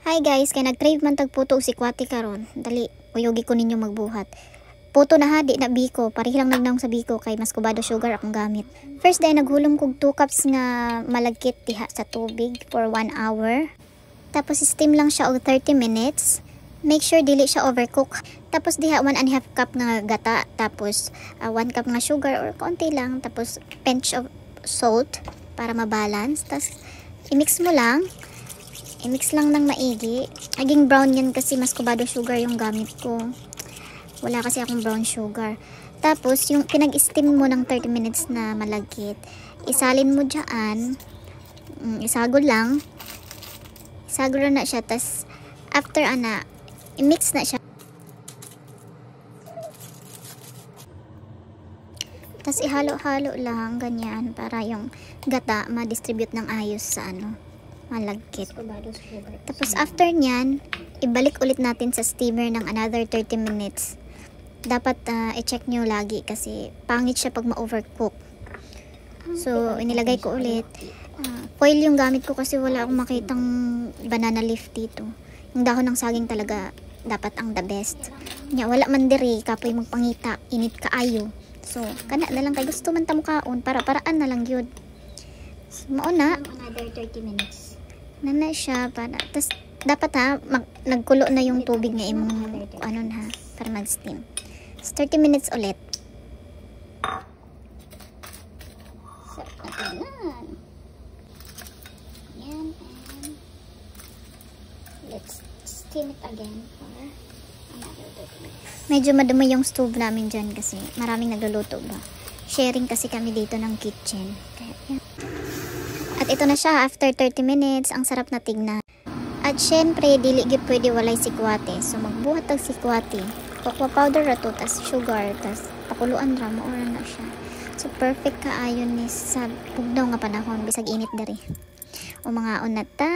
Hi guys, kay nag-crave man tag puto si Kwati karon. Dali, uyogi ko ninyo magbuhat. Puto na ha, di na biko. Parehi lang nagnaong sa biko kay mas kubado sugar akong gamit. First day naghulom kog 2 cups nga malagkit diha sa tubig for 1 hour. Tapos steam lang siya og 30 minutes. Make sure dili siya overcook. Tapos diha 1.5 cup nga gata. Tapos 1 cup nga sugar or konti lang. Tapos pinch of salt para mabalance. Tapos i-mix mo lang. I-mix lang ng maigi. Naging brown yan kasi mas kubado sugar yung gamit ko. Wala kasi akong brown sugar. Tapos, yung pinag-steam mo ng 30 minutes na malagkit, isalin mo dyan. Isagol lang. Isagol na siya. Tapos, after i-mix na siya. Tapos, ihalo-halo lang. Ganyan. Para yung gata ma-distribute ng ayos sa malagkit. Tapos after nyan, ibalik ulit natin sa steamer ng another 30 minutes. Dapat i-check nyo lagi kasi pangit siya pag ma-overcook. So, inilagay ko ulit. Foil yung gamit ko kasi wala akong makitang banana leaf dito. Yung dahon ng saging talaga dapat ang the best. Wala man diri, kapoy magpangita, init kaayo. So, kana na lang kay gusto man ta mukaon, para-paraan na lang yun. So, mauna. Another 30 minutes. Nana siya para tas dapat nagkulo na yung tubig nga imong para mag-steam. 30 minutes ulit. So, yan. And let's steam it again for another 30 minutes. Medyo madumi yung stove namin dyan kasi maraming nagluluto ba. Sharing kasi kami dito ng kitchen. Kaya yan. At ito na siya after 30 minutes. Ang sarap na tignan. At syempre, dili gid pwede walay sikwate. So magbuhat tag sikwate. Cocoa powder ra to, tas sugar, tas pakuluan ra, maura na siya. So perfect kaayo ni sa pugnaw nga panahon bisag init diri. O mga unata.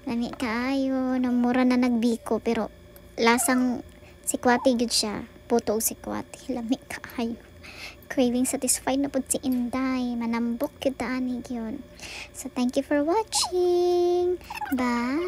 Lami kaayo, namura na nagbiko pero lasang sikwate gid siya. Puto og sikwate. Lami kaayo. Craving satisfied na po si Inday. Manambok yun taan yun. So, thank you for watching. Bye!